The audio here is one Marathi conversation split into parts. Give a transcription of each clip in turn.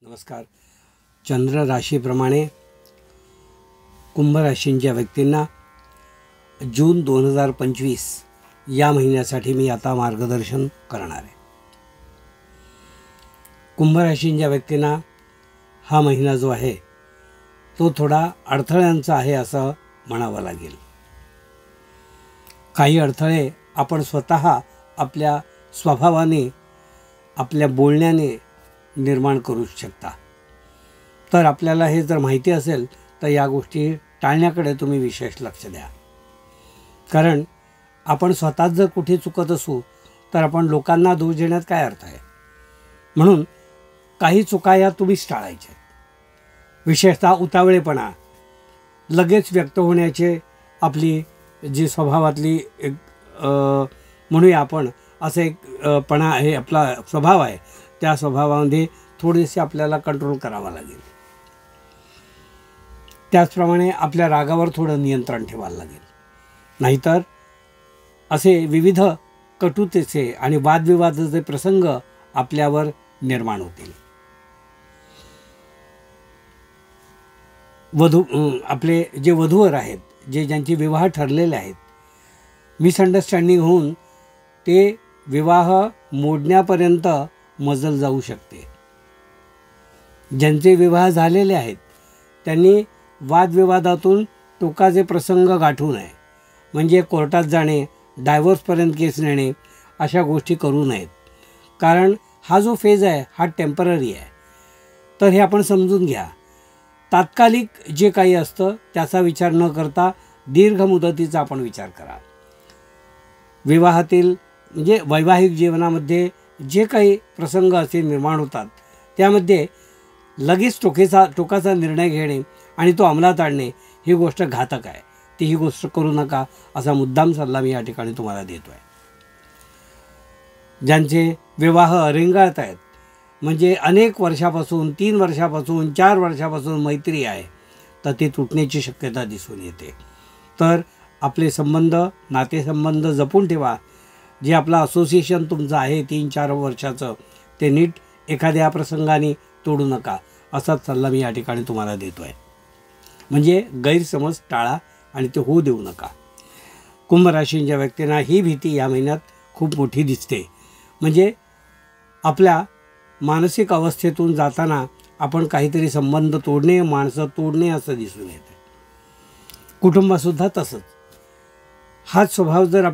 नमस्कार. चंद्र राशीप्रमाणे कुंभ राशींच्या व्यक्तींना जून 2025 या महिन्यासाठी मी आता मार्गदर्शन करणार आहे. कुंभ राशींच्या व्यक्तींना हा महिना जो आहे तो थोडा अडथळ्यांचा आहे असं म्हणावं लागेल. काही अडथळे आपण स्वतः आपल्या स्वभावाने, आपल्या बोलण्याने निर्माण करू शकता. तर आपल्याला हे जर माहिती असेल तर या गोष्टी टाळण्याकडे तुम्ही विशेष लक्ष द्या. कारण आपण स्वतःच जर कुठे चुकत असू तर आपण लोकांना दोष देण्यात काय अर्थ आहे. म्हणून काही चुका या तुम्हीच टाळायच्या. विशेषतः उतावळेपणा, लगेच व्यक्त होण्याचे आपली जी स्वभावातली एक म्हणूया आपण असं एक पणा आहे, आपला स्वभाव आहे, त्या स्वभावामध्ये थोडेसे आपल्याला कंट्रोल करावा लागेल. त्याचप्रमाणे आपल्या रागावर थोडं नियंत्रण ठेवायला लागेल. नाहीतर असे विविध कटुतेचे आणि वादविवादाचे प्रसंग आपल्यावर निर्माण होतील. आपले जे वधूवर आहेत, ज्यांचे विवाह ठरलेले आहेत, मिसअंडरस्टँडिंग होऊन ते विवाह मोडण्यापर्यंत मजल जाऊ शकते. ज्यांचे विवाह झालेले आहेत त्यांनी वादविवादातून टोकाचे प्रसंग गाठू नये. म्हणजे कोर्टात जाणे, डायव्होर्सपर्यंत केस नेणे अशा गोष्टी करू नयेत. कारण हा जो फेज आहे हा टेम्पररी आहे. तर हे आपण समजून घ्या. तात्कालिक जे काही असतं त्याचा विचार न करता दीर्घ मुदतीचा आपण विचार करा. विवाहातील म्हणजे वैवाहिक जीवनामध्ये जे काही प्रसंग असे निर्माण होतात त्यामध्ये लगेच टोकाचा निर्णय घेणे आणि तो अंमलात आणणे ही गोष्ट घातक आहे. ती ही गोष्ट करू नका असा मुद्दाम सल्ला मी या ठिकाणी तुम्हाला देतो आहे. ज्यांचे विवाह रेंगाळत आहेत, म्हणजे अनेक वर्षापासून, 3 वर्षापासून, 4 वर्षापासून मैत्री आहे, तर ती तुटण्याची शक्यता दिसून येते. तर आपले संबंध, नातेसंबंध जपून ठेवा. जे आपलं असोसिएशन तुमचं आहे 3-4 वर्षाचं, ते नीट एखाद्या प्रसंगाने तोडू नका असाच सल्ला मी या ठिकाणी तुम्हाला देतो आहे. म्हणजे गैरसमज टाळा आणि ते होऊ देऊ नका. कुंभ राशींच्या व्यक्तींना ही भीती या महिन्यात खूप मोठी दिसते. म्हणजे आपल्या मानसिक अवस्थेतून जाताना आपण काहीतरी संबंध तोडणे, माणसं तोडणे असं दिसून येते. कुटुंबासुद्धा तसंच. हाच स्वभाव जर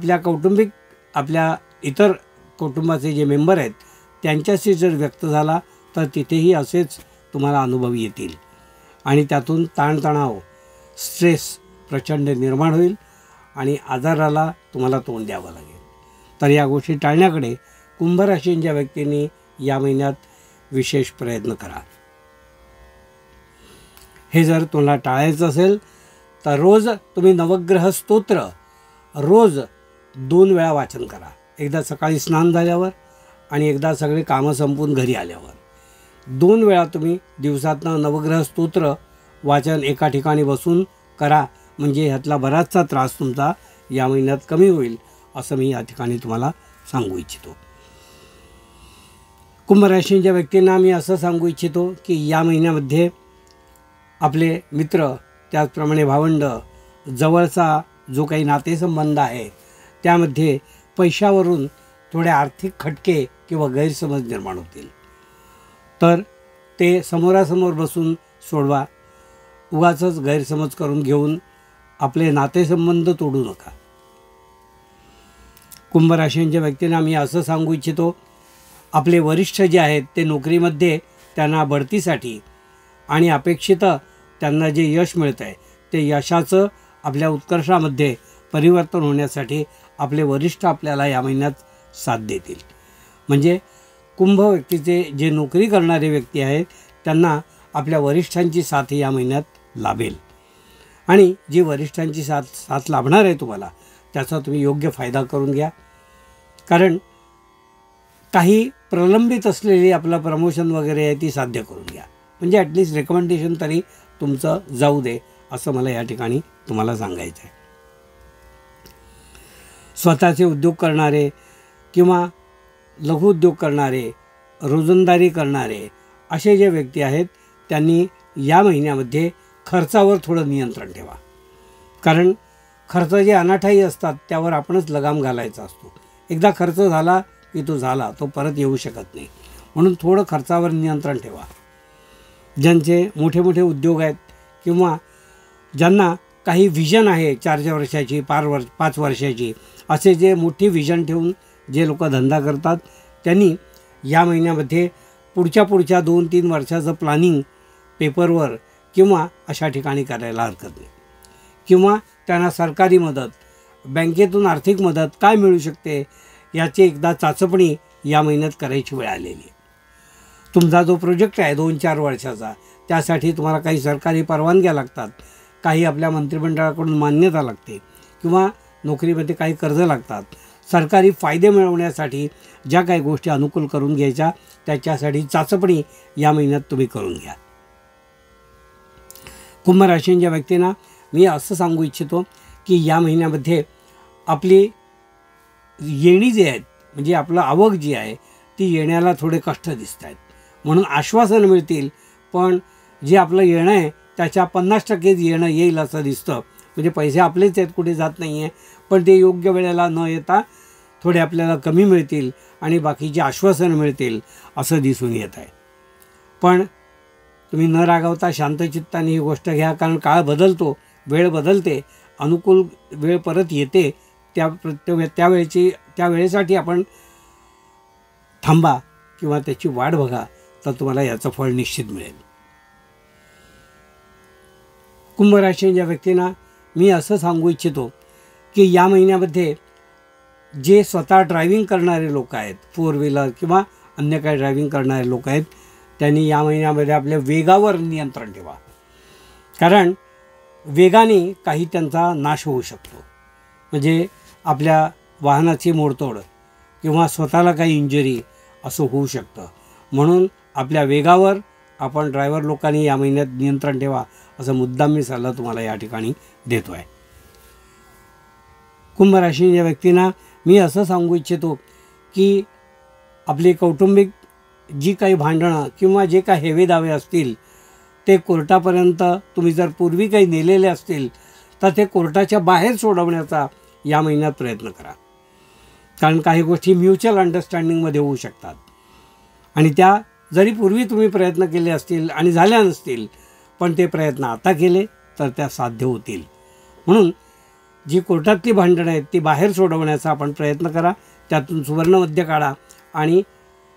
आपल्या इतर कुटुंबाचे जे मेंबर आहेत त्यांच्याशी जर व्यक्त झाला तर तिथेही असेच तुम्हाला अनुभव येतील आणि त्यातून ताणतणाव, स्ट्रेस प्रचंड निर्माण होईल आणि आजाराला तुम्हाला तोंड द्यावं लागेल. तर या गोष्टी टाळण्याकडे कुंभ राशींच्या व्यक्तींनी या महिन्यात विशेष प्रयत्न करा. हे जर तुम्हाला टाळायचं असेल तर रोज तुम्ही नवग्रह स्तोत्र रोज 2 वेळा वाचन करा. एकदा सकाळी स्नान झाल्यावर आणि एकदा सगळे कामं संपून घरी आल्यावर. 2 वेळा तुम्ही दिवसातनं नवग्रह स्तोत्र वाचन एका ठिकाणी बसून करा. म्हणजे ह्यातला बराचसा त्रास तुमचा या महिन्यात कमी होईल असं मी या ठिकाणी तुम्हाला सांगू इच्छितो. कुंभ राशींच्या व्यक्तींना मी असं सांगू इच्छितो की या महिन्यामध्ये आपले मित्र, त्याचप्रमाणे भावंड, जवळचा जो काही नातेसंबंध आहे त्यामध्ये पैशावरून थोडे आर्थिक खटके किंवा गैरसमज निर्माण होतील. तर ते समोरासमोर बसून सोडवा. उगाचच गैरसमज करून घेऊन आपले नातेसंबंध तोडू नका. कुंभ राशींच्या व्यक्तींना मी असं सांगू इच्छितो, आपले वरिष्ठ जे आहेत ते नोकरीमध्ये त्यांना बढतीसाठी आणि अपेक्षित त्यांना जे यश मिळतं आहे ते यशाचं आपल्या उत्कर्षामध्ये परिवर्तन होण्यासाठी आपले वरिष्ठ आपल्याला या महिन्यात साथ देतील. म्हणजे कुंभ व्यक्तीचे जे नोकरी करणारे व्यक्ती आहेत त्यांना आपल्या वरिष्ठांची साथ या महिन्यात लाभेल आणि जी वरिष्ठांची साथ लाभणार आहे तुम्हाला त्याचा तुम्ही योग्य फायदा करून घ्या. कारण काही प्रलंबित असलेली आपलं प्रमोशन वगैरे आहे ती साध्य करून घ्या. म्हणजे ॲटलिस्ट रेकमेंडेशन तरी तुमचं जाऊ दे असं मला या ठिकाणी तुम्हाला सांगायचं आहे. स्वतःचे उद्योग करणारे किंवा लघुउद्योग करणारे, रोजंदारी करणारे असे जे व्यक्ती आहेत त्यांनी या महिन्यामध्ये खर्चावर थोडं नियंत्रण ठेवा. कारण खर्च जे अनाठायी असतात त्यावर आपणच लगाम घालायचा असतो. एकदा खर्च झाला की तो झाला, तो परत येऊ शकत नाही. म्हणून थोडं खर्चावर नियंत्रण ठेवा. ज्यांचे मोठे मोठे उद्योग आहेत किंवा ज्यांना काही विजन आहे 4 वर्षाची 5 वर्षाची, असे जे मोठी विजन ठेवून जे लोक धंदा करतात त्यांनी या महिन्यामध्ये पुढच्या 2-3 वर्षाचं प्लॅनिंग पेपरवर किंवा अशा ठिकाणी करायला हरकत नाही. किंवा त्यांना सरकारी मदत, बँकेतून आर्थिक मदत काय मिळू शकते याची एकदा चाचपणी या महिन्यात करायची वेळ आलेली आहे. तुमचा जो प्रोजेक्ट आहे 2-4 वर्षाचा, त्यासाठी तुम्हाला काही सरकारी परवानग्या लागतात, काही आपल्या मंत्रिमंडळाकडून मान्यता लागते किंवा नोकरीमध्ये काही कर्ज लागतात. सरकारी फायदे मिळवण्यासाठी ज्या काही गोष्टी अनुकूल करून घ्यायच्या त्याच्यासाठी चाचपणी या महिन्यात तुम्ही करून घ्या. कुंभ राशीच्या व्यक्तींना मी असं सांगू इच्छितो की या महिन्यामध्ये आपली येणी जी आहेत म्हणजे आपलं आवक जी आहे ती येण्याला थोडे कष्ट दिसत आहेत. म्हणून आश्वासन मिळतील, पण जे आपलं येणं आहे त्याच्या 50% येणं येईल असं दिसतं. म्हणजे पैसे आपलेच आहेत, कुठे जात नाही आहे, पण ते योग्य वेळेला न येता थोडे आपल्याला कमी मिळतील आणि बाकीची आश्वासनं मिळतील असं दिसून येत आहे. पण तुम्ही न रागवता शांतचित्ताने ही गोष्ट घ्या, कारण काळ बदलतो, वेळ बदलते, अनुकूल वेळ परत येते. त्या वेळेसाठी आपण थांबा किंवा त्याची वाट बघा, तर तुम्हाला याचं फळ निश्चित मिळेल. कुंभ राशीच्या व्यक्तींना मी असं सांगू इच्छितो की या महिन्यामध्ये जे स्वतः ड्रायव्हिंग करणारे लोक आहेत, 4 व्हीलर किंवा अन्य काही ड्रायव्हिंग करणारे लोक आहेत, त्यांनी या महिन्यामध्ये आपल्या वेगावर नियंत्रण ठेवा. कारण वेगाने काही त्यांचा नाश होऊ शकतो. म्हणजे आपल्या वाहनाची मोडतोड किंवा स्वतःला काही इंजुरी असं होऊ शकतं. म्हणून आपल्या वेगावर आपण ड्रायव्हर लोकांनी या महिन्यात नियंत्रण ठेवा, असं मुद्दाम मी सल्ला तुम्हाला या ठिकाणी देतो आहे. कुंभ राशीच्या व्यक्तींना मी असं सांगू इच्छितो की आपली कौटुंबिक जी काही भांडणं किंवा जे काही हेवेदावे असतील ते कोर्टापर्यंत तुम्ही जर पूर्वी काही नेलेले असतील तर ते कोर्टाच्या बाहेर सोडवण्याचा या महिन्यात प्रयत्न करा. कारण काही गोष्टी म्युच्युअल अंडरस्टँडिंगमध्ये होऊ शकतात आणि त्या जरी पूर्वी तुम्ही प्रयत्न केले असतील आणि झाल्या नसतील, पण ते प्रयत्न आता केले तर त्या साध्य होतील. म्हणून जी कोर्टातली भांडणं आहेत ती बाहेर सोडवण्याचा आपण प्रयत्न करा. त्यातून सुवर्णमध्य काढा आणि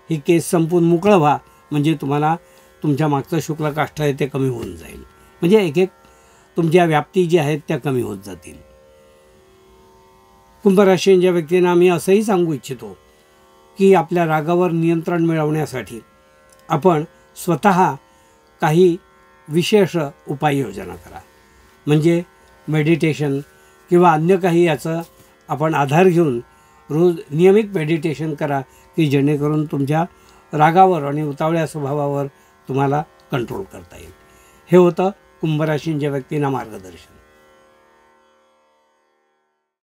ही केस संपून मोकळं व्हा. म्हणजे तुम्हाला तुमच्या मागचं शुक्ल काष्ठ आहे ते कमी होऊन जाईल. म्हणजे एक तुमच्या व्याप्ती जी आहेत त्या कमी होत जातील. कुंभ राशीच्या व्यक्तींना मी असंही सांगू इच्छितो की आपल्या रागावर नियंत्रण मिळवण्यासाठी आपण स्वतः काही विशेष उपाययोजना करा. म्हणजे मेडिटेशन किंवा अन्य काही याचं आपण आधार घेऊन रोज नियमित मेडिटेशन करा की जेणेकरून तुमच्या रागावर आणि उतावळ्या स्वभावावर तुम्हाला कंट्रोल करता येईल. हे होतं कुंभ राशीच्या व्यक्तींना मार्गदर्शन.